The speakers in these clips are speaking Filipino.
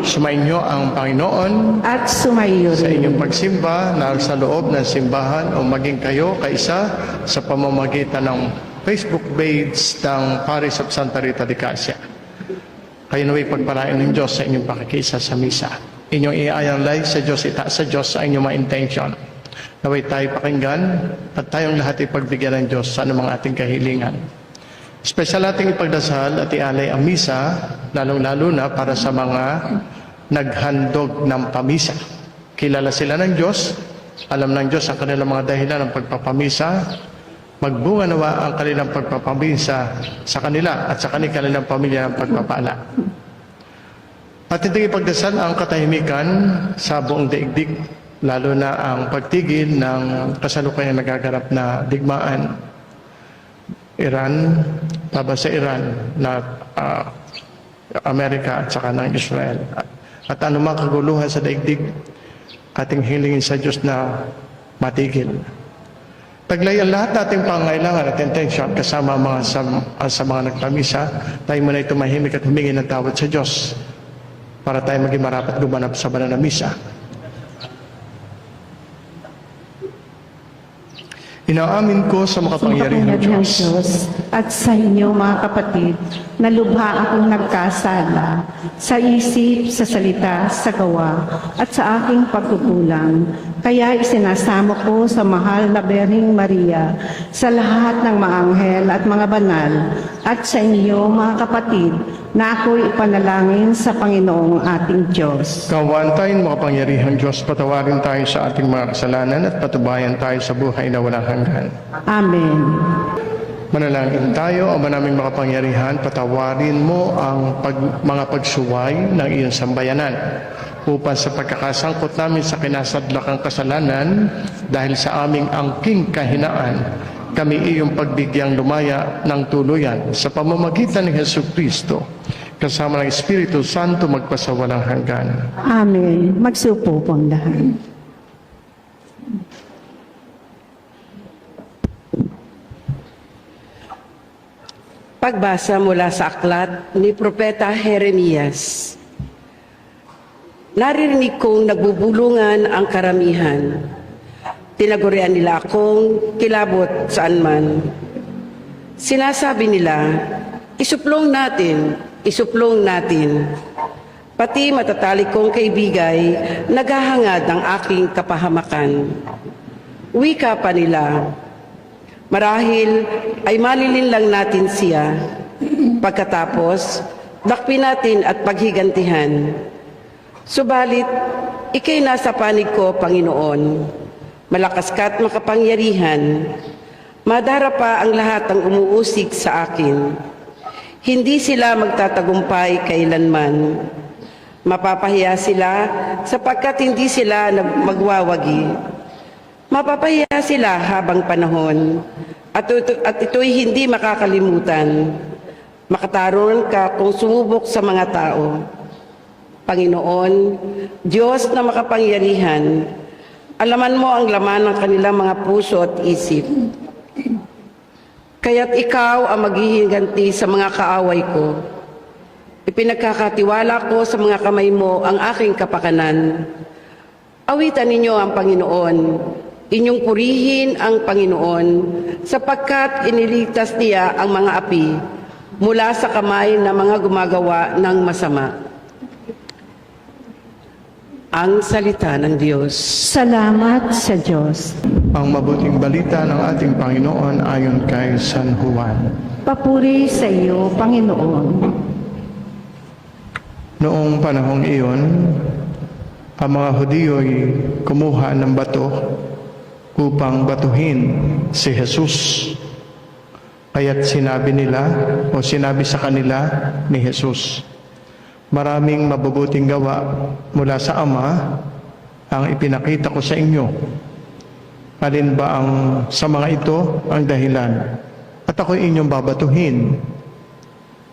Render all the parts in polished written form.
Sumainyo ang Panginoon at sumaiyo sa rin. inyong pagsimba na sa loob ng simbahan o maging kayo kaisa sa pamamagitan ng Facebook page ng Parish of Santa Rita de Casia. Kayo naway pagpalain ng Diyos sa inyong pakikisa sa misa. Inyong iayalay sa Diyos, itaas sa Diyos sa inyong mga intention. Naway tayo pakinggan at tayong lahat ipagbigyan ng Diyos sa anumang ating kahilingan. Espesyal nating ipagdasal at ialay ang misa, lalong-lalo na para sa mga naghandog ng pamisa. Kilala sila ng Diyos, alam ng Diyos ang kanilang mga dahilan ng pagpapamisa, magbunga nawa ang kanilang pagpapamisa sa kanila at sa kanilang pamilya ng pagpapala. At hindi ipagdasal ang katahimikan sa buong daigdig, lalo na ang pagtigil ng kasalukuyang nagaganap na digmaan. Iran, laban sa Iran na Amerika at saka ng Israel. At anumang kaguluhan sa daigdig, ating hilingin sa Diyos na matigil. Taglayan lahat nating pangailangan at intensyon kasama sa mga nagpamisa, tayo muna tumahimik at humingi ng tawad sa Diyos para tayo maging marapat gumanap sa banal na misa. Inaamin ko sa makapangyarihang Diyos at sa inyo mga kapatid na lubha akong nagkasala sa isip, sa salita, sa gawa at sa aking pagkukulang. Kaya isinasamo ko sa mahal na Berhing Maria, sa lahat ng mga anghel at mga banal, at sa inyo mga kapatid na ako'y ipanalangin sa Panginoong ating Diyos. Kaawaan tayo makapangyarihang Diyos, patawarin tayo sa ating mga kasalanan at patubayan tayo sa buhay na walang hanggan. Amen. Manalangin tayo, Ama naming makapangyarihan, patawarin mo ang mga pagsuway ng iyong sambayanan upang sa pagkakasangkot namin sa kinasadlakang kasalanan dahil sa aming angking kahinaan, kami iyong pagbigyang lumaya ng tuluyan sa pamamagitan ng Jesucristo, kasama ng Espiritu Santo magpasawalang hanggan. Amen. Magsupo po ang lahat. Pagbasa mula sa aklat ni Propeta Jeremias. Naririnig kong nagbubulungan ang karamihan. Tinagurian nila akong kilabot saan man. Sinasabi nila, isuplong natin, isuplong natin. Pati matatalik kong kaibigay, naghahangad ng aking kapahamakan. Wika pa nila, marahil ay malilin lang natin siya. Pagkatapos, dakpin natin at paghigantihan. Subalit, ika'y nasa panig ko, Panginoon. Malakas ka't makapangyarihan. Madara pa ang lahat ng umuusig sa akin. Hindi sila magtatagumpay kailanman. Mapapahiya sila sapagkat hindi sila magwawagi. Mapapahiya sila habang panahon. At ito'y hindi makakalimutan. Makatarungan ka kung sumubok sa mga tao. Panginoon, Diyos na makapangyarihan, alaman mo ang laman ng kanilang mga puso at isip. Kaya't ikaw ang maghihiganti sa mga kaaway ko. Ipinagkakatiwala ko sa mga kamay mo ang aking kapakanan. Awitan ninyo ang Panginoon. Inyong purihin ang Panginoon sapagkat iniligtas niya ang mga api mula sa kamay ng mga gumagawa ng masama. Ang salita ng Diyos. Salamat sa Diyos. Ang mabuting balita ng ating Panginoon ayon kay San Juan. Papuri sa iyo, Panginoon. Noong panahong iyon, ang mga Hudiyo'y kumuha ng bato upang batuhin si Jesus. Kaya't sinabi nila o sinabi sa kanila ni Jesus, maraming mabubuting gawa mula sa Ama ang ipinakita ko sa inyo. Alin ba ang sa mga ito ang dahilan? At ako'y inyong babatuhin.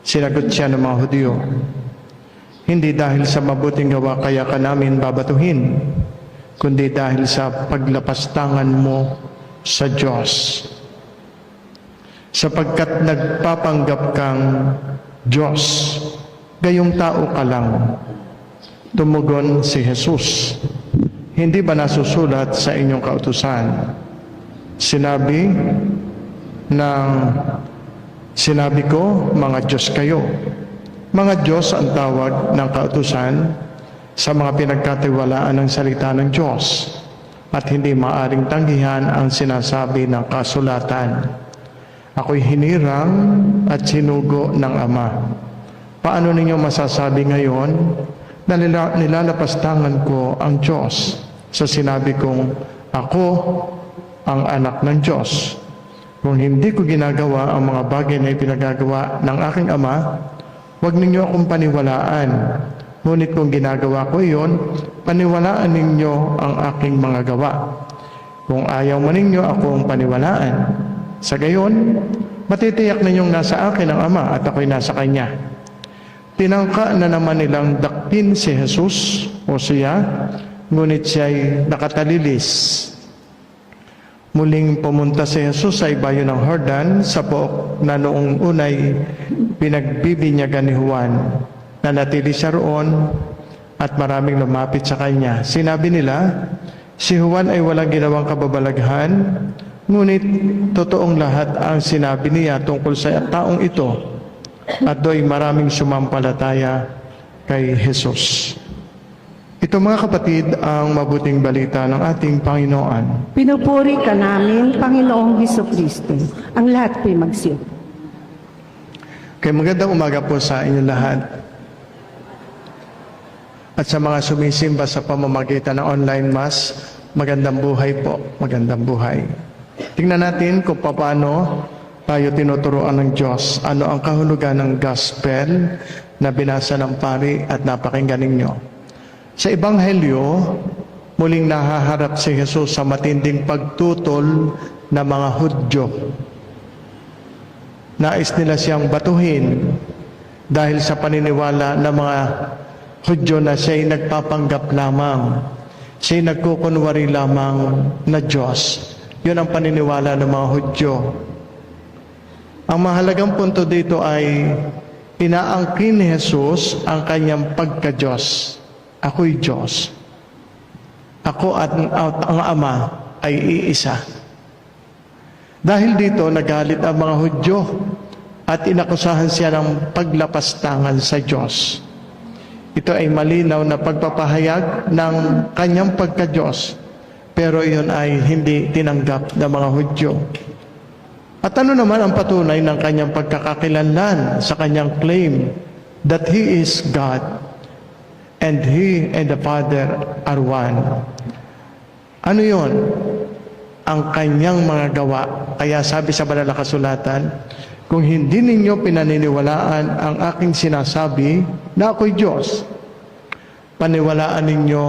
Sinagot siya ng mga Hudyo, hindi dahil sa mabuting gawa kaya ka namin babatuhin, kundi dahil sa paglapastangan mo sa Diyos. Sapagkat nagpapanggap kang Diyos, gayong tao ka lang. Tumugon si Jesus, "Hindi ba nasusulat sa inyong kautusan? Sinabi ko, mga Diyos kayo." Mga Diyos ang tawag ng kautusan sa mga pinagkatiwalaan ng salita ng Diyos at hindi maaring tanggihan ang sinasabi ng kasulatan. Ako'y hinirang at sinugo ng Ama. Paano ninyo masasabi ngayon na nilalapastangan ko ang Diyos sa sinabi kong ako ang anak ng Diyos? Kung hindi ko ginagawa ang mga bagay na ipinagagawa ng aking Ama, huwag ninyo akong paniwalaan. Ngunit kung ginagawa ko iyon, paniwalaan ninyo ang aking mga gawa. Kung ayaw man ninyo akong paniwalaan, sa gayon, matitiyak ninyong nasa akin ang Ama at ako'y nasa Kanya. Tinangka na naman nilang dakpin si Jesus o siya, ngunit siya'y nakatalilis. Muling pumunta si Jesus sa ibayo ng Jordan sa pook na noong unay pinagbibinyagan ni Juan. Nanatili siya roon at maraming lumapit sa kanya. Sinabi nila, si Juan ay walang ginawang kababalaghan, ngunit totoong lahat ang sinabi niya tungkol sa taong ito at do'y maraming sumampalataya kay Jesus. Ito mga kapatid ang mabuting balita ng ating Panginoon. Pinupuri ka namin, Panginoong Hesukristo. Ang lahat po'y magsiyo. Kaya magandang umaga po sa inyo lahat. At sa mga sumisimba sa pamamagitan ng online mass, magandang buhay po, magandang buhay. Tingnan natin kung paano tayo tinuturuan ng Diyos. Ano ang kahulugan ng gospel na binasa ng pari at napakinggan ninyo. Sa Ebanghelyo, muling nahaharap si Jesus sa matinding pagtutol ng mga Hudyo. Nais nila siyang batuhin dahil sa paniniwala ng mga Hudyo na siya'y nagpapanggap lamang, siya'y nagkukunwari lamang na Diyos. Yun ang paniniwala ng mga Hudyo. Ang mahalagang punto dito ay inaangkin ni Jesus ang kanyang pagka-Diyos. Ako'y Diyos. Ako at ang Ama ay iisa. Dahil dito, nagalit ang mga Hudyo at inakusahan siya ng paglapastangan sa Diyos. Ito ay malinaw na pagpapahayag ng kanyang pagka-Diyos, pero iyon ay hindi tinanggap ng mga Hudyo. At ano naman ang patunay ng kanyang pagkakakilanlan sa kanyang claim that He is God and He and the Father are one? Ano yon? Ang kanyang mga gawa. Kaya sabi sa banal na kasulatan, kung hindi ninyo pinaniniwalaan ang aking sinasabi na ako'y Diyos, paniwalaan ninyo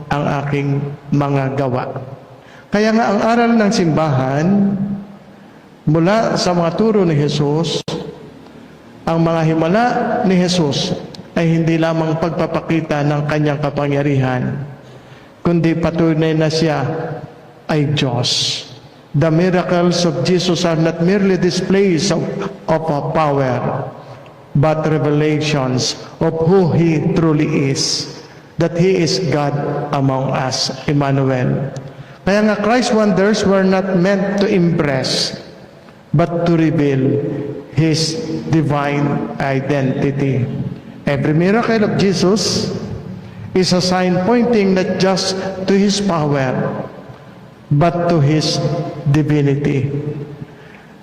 ang aking mga gawa. Kaya nga ang aral ng simbahan, mula sa mga turo ni Jesus, ang mga himala ni Jesus ay hindi lamang pagpapakita ng kanyang kapangyarihan, kundi patunay na siya ay Diyos. The miracles of Jesus are not merely displays of power, but revelations of who He truly is, that He is God among us, Emmanuel. Kaya nga Christ's wonders were not meant to impress, but to reveal His divine identity. Every miracle of Jesus is a sign pointing not just to His power, but to His divinity.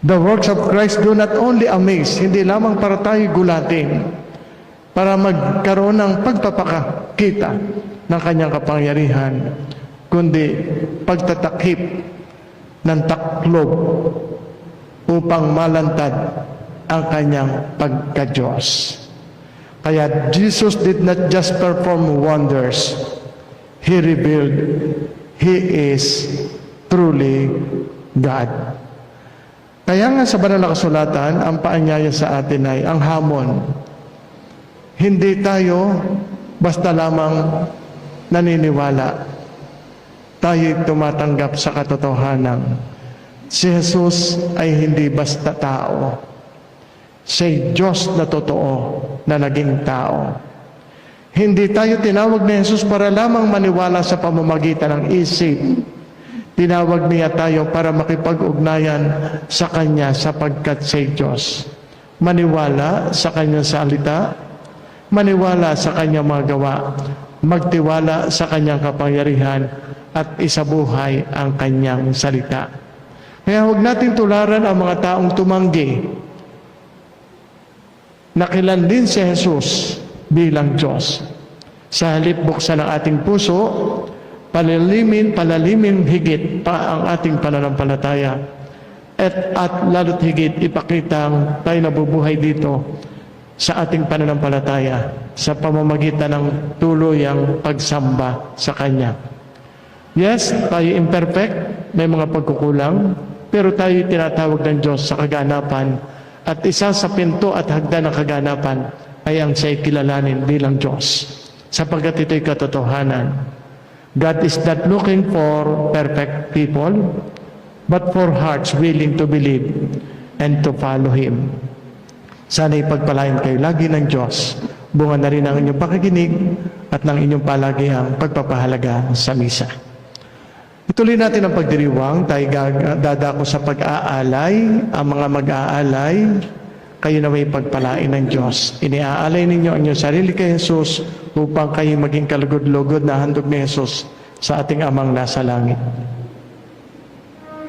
The works of Christ do not only amaze, hindi lamang para tayo gulatin, para magkaroon ng pagpapakita ng kanyang kapangyarihan, kundi pagtatakip ng taklob upang malantad ang kanyang pagka-Diyos. Kaya Jesus did not just perform wonders, He revealed He is truly God. Kaya nga sa banal na kasulatan, ang paanyaya sa atin ay ang hamon. Hindi tayo basta lamang naniniwala. Tayo tumatanggap sa katotohanan. Si Jesus ay hindi basta tao. Siya'y Diyos na totoo na naging tao. Hindi tayo tinawag ni Jesus para lamang maniwala sa pamamagitan ng isip. Tinawag niya tayo para makipag-ugnayan sa Kanya sapagkat siya'y Diyos. Maniwala sa Kanyang salita, maniwala sa Kanyang mga gawa, magtiwala sa Kanyang kapangyarihan at isabuhay ang Kanyang salita. Kaya huwag natin tularan ang mga taong tumanggi na kilanlin si Jesus bilang Diyos. Sa halip buksan ang ating puso, palalimin higit pa ang ating pananampalataya at lalo't higit ipakitang tayo nabubuhay dito sa ating pananampalataya sa pamamagitan ng tuluyang pagsamba sa Kanya. Yes, tayo imperfect, may mga pagkukulang, pero tayo tinatawag ng Diyos sa kaganapan at isa sa pinto at hagdan ng kaganapan ay ang siya'y kilalanin bilang Diyos sapagkat ito'y katotohanan. God is not looking for perfect people, but for hearts willing to believe and to follow Him. Sana'y pagpalain kayo lagi ng Diyos. Bunga na rin ang inyong pakikinig at ng inyong palagihang pagpapahalaga sa misa. Ituloy natin ang pagdiriwang. Tayo dadako sa pag-aalay. Ang mga mag-aalay, kayo na may pagpalain ng Diyos. Iniaalay ninyo ang inyong sarili kay Jesus upang kayo maging kalugod-lugod na handog ni Jesus sa ating Amang nasa langit.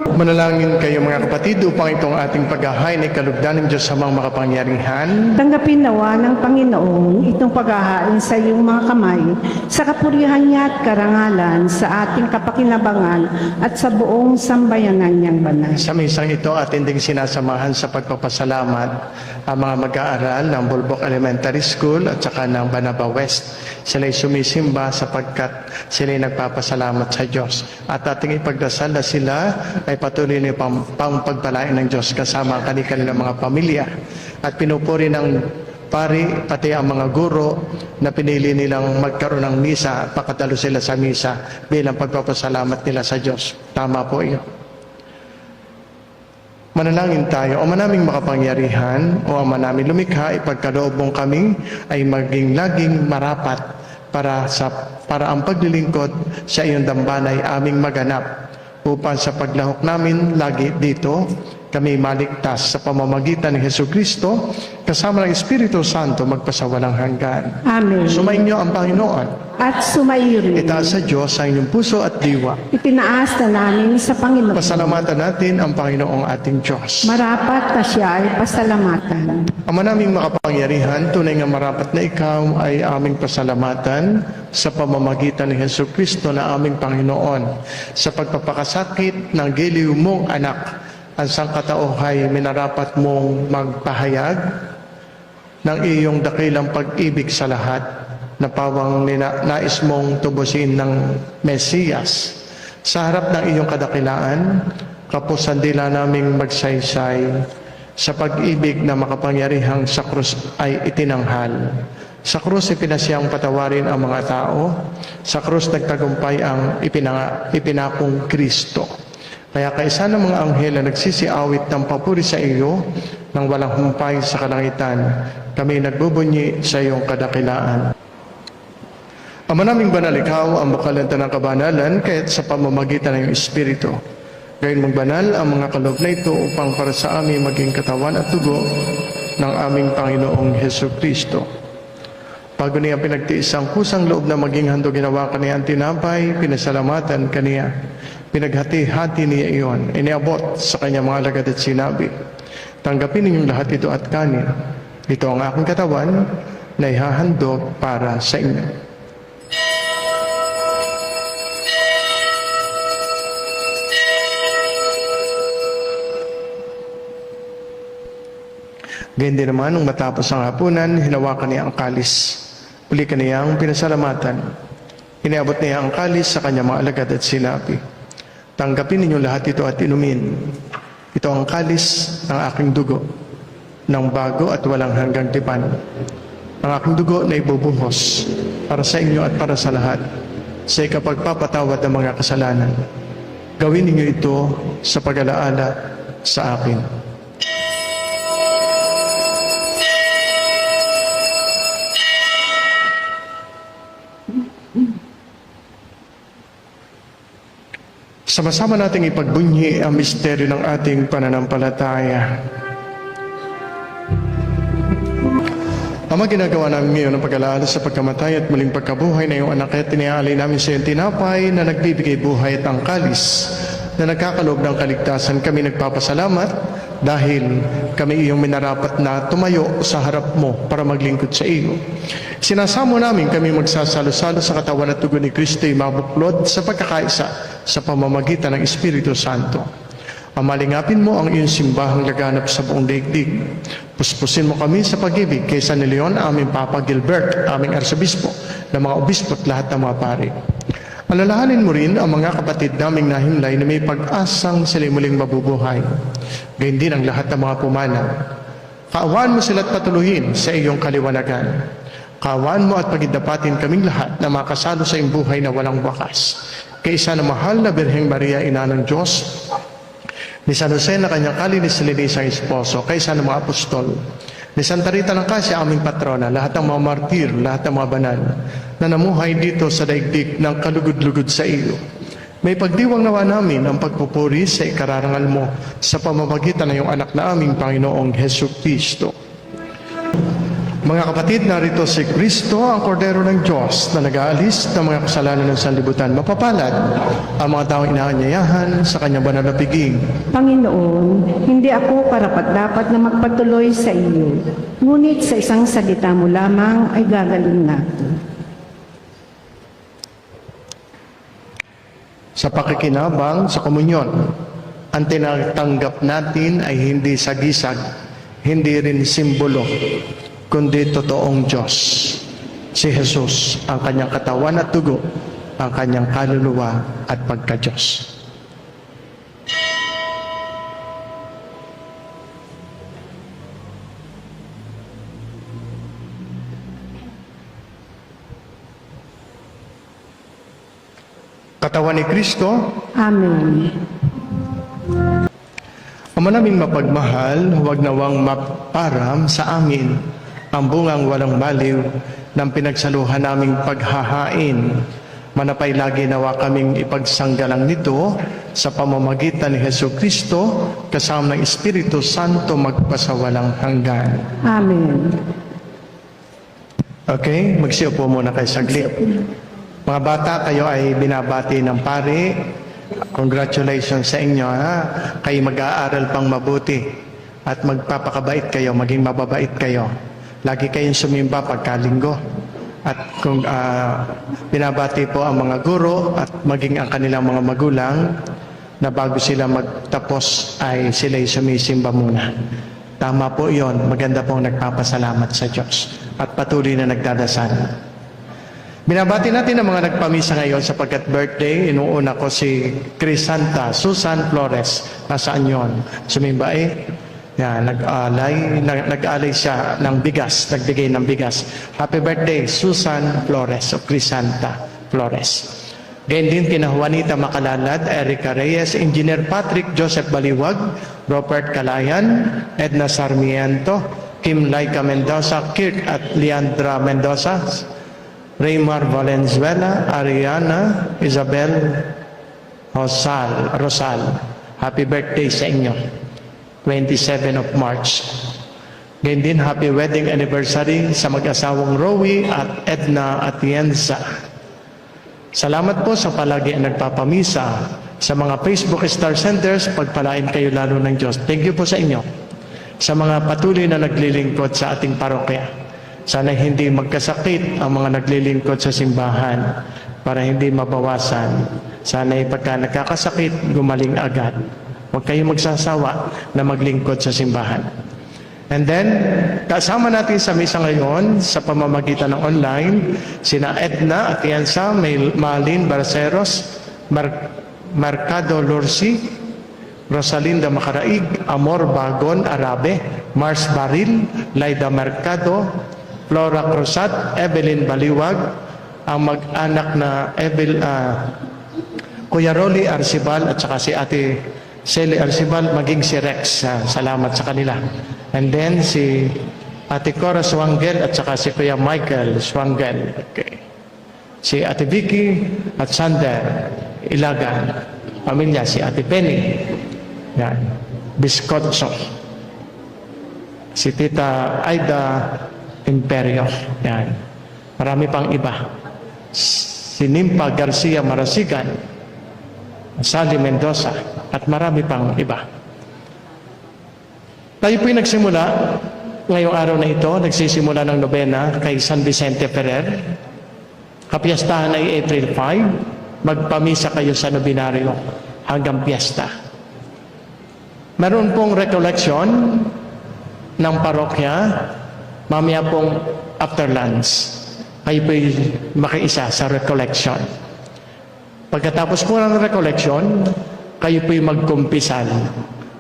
Manalangin kayo mga kapatid upang itong ating paghahain ay kalugdan ng Diyos sa mga makapangyarihan. Tanggapin nawa ng Panginoon itong paghahain sa iyong mga kamay, sa kapurihan niya at karangalan, sa ating kapakinabangan at sa buong sambayanan niyang banal. Sa misang ito atin ding sinasamahan sa pagpapasalamat ang mga mag-aaral ng Bulbok Elementary School at saka ng Banaba West. Sila'y sumisimba sapagkat sila'y nagpapasalamat sa Diyos. At ating ipagdasal na sila ay patuloy na pagpalain ng Diyos kasama ang kanilang mga pamilya. At pinupuri ng pari, pati ang mga guro na pinili nilang magkaroon ng misa at pakatalo sila sa misa bilang pagpapasalamat nila sa Diyos. Tama po iyon. Manalangin tayo. O manaming makapangyarihan, o ama namin lumikha, ipagkaloob mong kami ay maging laging marapat para ang paglilingkod sa iyong dambanay aming maganap upang sa paglahok namin lagi dito kami maligtas sa pamamagitan ni Jesucristo kasama ng Espiritu Santo magpasawalang hanggan. Amen. Sumainyo ang Panginoon. At sumairin. Itaas sa Diyos ang inyong puso at diwa. Itinaas na namin sa Panginoon. Pasalamatan natin ang Panginoong ating Diyos. Marapat na siya ay pasalamatan. Ama naming makapangyarihan, tunay nga marapat na ikaw ay aming pasalamatan sa pamamagitan ni Jesucristo na aming Panginoon sa pagpapakasakit ng giliw mong anak. Ang sangkatauhay minarapat mong magpahayag ng iyong dakilang pag-ibig sa lahat na pawang nais mong tubusin ng Mesiyas. Sa harap ng iyong kadakilaan, kapusan dila naming magsaysay sa pag-ibig na makapangyarihang sa krus ay itinanghal. Sa krus ipinasyang patawarin ang mga tao. Sa krus nagtagumpay ang ipinakong Kristo. Kaya kaisa ng mga anghel na nagsisiawit ng papuri sa iyo nang walang humpay sa kalangitan, kami nagbubunyi sa iyong kadakilaan. Ama naming banal, ikaw ang bukalanta ng kabanalan kahit sa pamamagitan ng iyong Espiritu. Gayun mong banal ang mga kaloob na ito upang para sa amin maging katawan at dugo ng aming Panginoong Jesucristo. Bago niya pinagtiis ang kusang loob na maging handog ginawa kaniya ang tinapay, pinasalamatan kaniya. Pinaghati-hati niya iyon, iniabot sa kanyang mga alagad at sinabi, tanggapin ninyong lahat ito at kanin. Ito ang aking katawan na ihahandog para sa inyo. Ganyan din naman, nung matapos ang hapunan, hinawakan niya ang kalis. Uli kaniyang pinasalamatan. Iniabot niya ang kalis sa kanyang mga alagad at sinabi, tanggapin ninyo lahat ito at inumin. Ito ang kalis ng aking dugo, ng bago at walang hanggang tipan. Ang aking dugo na ibubuhos para sa inyo at para sa lahat sa ikapagpapatawad ng mga kasalanan. Gawin ninyo ito sa pag-alaala sa akin. Sama-sama nating ipagbunyi ang misteryo ng ating pananampalataya. Ama, ginagawa namin ngayon ang pag-alala sa pagkamatay at muling pagkabuhay na iyong anak at tiniaalay namin sa iyong tinapay na nagbibigay buhay at ang kalis na nagkakaloob ng kaligtasan. Kami nagpapasalamat dahil kami iyong minarapat na tumayo sa harap mo para maglingkod sa iyo. Sinasamo namin kami magsasalo-salo sa katawan at dugo ni Kristo ay mabuklod sa pagkakaisa sa pamamagitan ng Espiritu Santo. Amalingapin mo ang iyong simbahang laganap sa buong daigdig. Puspusin mo kami sa pag-ibig kay San Leon, aming Papa Gilbert, aming Arsobispo, ng mga obispo at lahat ng mga pari. Alalahanin mo rin ang mga kapatid naming nahimlay na may pag-asang sila'y muling mabubuhay. Gayun din ang lahat ng mga pumanaw. Kaawaan mo sila't patuluhin sa iyong kaliwanagan. Kaawaan mo at pagidapatin kaming lahat na makasalo sa iyong buhay na walang wakas. Kay isa na mahal na Birheng Maria, Ina ng Diyos, ni San Jose na kanyang kalinis-linisang esposo, kay isa ng mga apostol, ni Santa Rita ng Casia, aming patrona, lahat ng mga martir, lahat ng mga banal, na namuhay dito sa daigdig ng kalugod-lugod sa iyo. May pagdiwang nawa namin ang pagpupuri sa ikararangal mo sa pamamagitan ng iyong anak na aming Panginoong Hesus Kristo. Mga kapatid, narito si Kristo, ang kordero ng Diyos na nag-aalis ng mga kasalanan ng sanlibutan. Mapapalad ang mga taong inaanyayahan sa kanyang banal na piging. Panginoon, hindi ako karapat-dapat na magpatuloy sa iyo, ngunit sa isang salita mo lamang ay gagaling na. Sa pakikinabang sa komunyon, ang tinatanggap natin ay hindi sagisag, hindi rin simbolo, kundi totoong Diyos. Si Jesus, ang kanyang katawan at dugo, ang kanyang kaluluwa at pagka-Diyos. Katawan ni Kristo, Amen. Ama naming mapagmahal, huwag nawang maparam sa amin ang bungang walang baliw ng pinagsaluhan naming paghahain. Manapay lagi nawa kaming ipagsanggalang nito sa pamamagitan ni Hesus Kristo kasama ng Espiritu Santo magpasawalang hanggan. Amen. Okay, magsiupo muna kayo saglit. Mga bata, kayo ay binabati ng pari. Congratulations sa inyo, ha? Kayo mag-aaral pang mabuti at magpapakabait kayo, maging mababait kayo. Lagi kayong sumimba pagkalinggo. At kung binabati po ang mga guro at maging ang kanilang mga magulang na bago sila magtapos ay sila'y sumisimba muna. Tama po yon. Maganda pong nagpapasalamat sa Diyos at patuloy na nagdadasal. Binabati natin ang mga nagpamisa ngayon sapagkat birthday. Inuuna ko si Crisanta Susan Flores. Nasaan yun? Sumimba yan, nag-alay siya ng bigas, nagbigay ng bigas. Happy birthday, Susan Flores o Crisanta Flores. Ganyan din kina Juanita Macalalad, Erica Reyes, Engineer Patrick Joseph Baliwag, Robert Calayan, Edna Sarmiento, Kim Laika Mendoza, Kirk at Leandra Mendoza, Raymar Valenzuela, Ariana Isabel Rosal. Happy birthday sa inyo. 27 of March. Ngayon din, happy wedding anniversary sa mag-asawang Rowie at Edna Atienza. Salamat po sa palagi ang nagpapamisa sa mga Facebook Star Centers. Pagpalain kayo lalo ng Diyos. Thank you po sa inyo. Sa mga patuloy na naglilingkod sa ating parokya. Sana hindi magkasakit ang mga naglilingkod sa simbahan para hindi mabawasan. Sana pagka nakakasakit, gumaling agad. Huwag kayong magsasawa na maglingkod sa simbahan. And then, kasama natin sa misa ngayon sa pamamagitan ng online, sina Edna Atienza, Malin Barceros, Marcado Lorsi, Rosalinda Macaraig, Amor Bagon Arabe, Mars Baril, Laida Mercado, Flora Cruzat, Evelyn Baliwag, ang mag-anak na Kuya Rolly Arcibal at saka si Ate Sally Arcibal, maging si Rex. Salamat sa kanila. And then si Ate Cora Swangel at saka si Kuya Michael Swangel. Okay. Si Ate Vicky at Sander Ilagan. pamilya, si Ate Penny. Yan. Biscotso. Si Tita Aida Imperio. Yan. Marami pang iba. Si Nimpa Garcia Marasigan, Sally Mendoza, at marami pang iba. Tayo po'y nagsimula ngayong araw na ito, nagsisimula ng nobena kay San Vicente Ferrer. Kapiyastahan ay April 5. Magpamisa kayo sa nobinaryo hanggang piyesta. Meron pong recollection ng parokya, mamaya pong after lunch. Kayo po'y makiisa sa recollection. Pagkatapos po ng recollection, kayo po'y magkumpisal.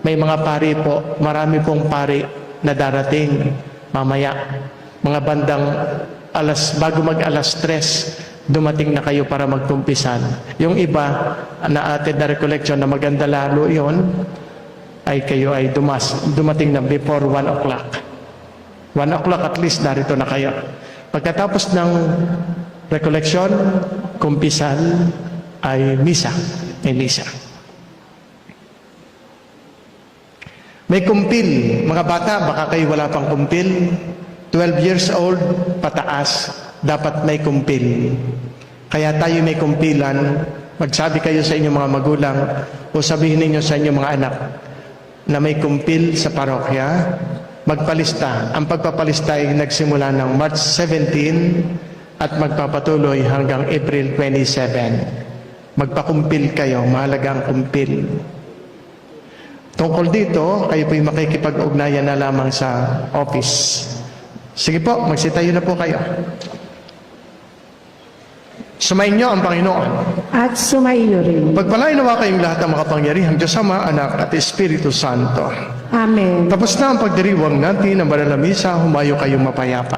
May mga pari po, marami pong pari na darating mamaya. Mga bandang bago mag alas 3, dumating na kayo para magkumpisan. Yung iba na atin na recollection na maganda lalo yon, ay kayo ay dumating na before 1 o'clock. 1 o'clock at least narito na kayo. Pagkatapos ng recollection, kumpisal ay misa. May misa. May kumpil. Mga bata, baka kayo wala pang kumpil. 12 years old, pataas, dapat may kumpil. Kaya tayo may kumpilan. Magsabi kayo sa inyong mga magulang o sabihin ninyo sa inyong mga anak na may kumpil sa parokya, magpalista. Ang pagpapalista ay nagsimula ng March 17 at magpapatuloy hanggang April 27. Magpakumpil kayo, mahalaga ang kumpil. Tungkol dito, kayo po'y makikipag-ugnayan na lamang sa office. Sige po, magsitayo na po kayo. Sumayin niyo ang Panginoon. At sumaiyo rin. Pagpalain nawa kayong lahat ng makapangyarihang Diyos Ama, Anak at Espiritu Santo. Amen. Tapos na ang pagdiriwang natin ng banal na misa, humayo kayong mapayapa.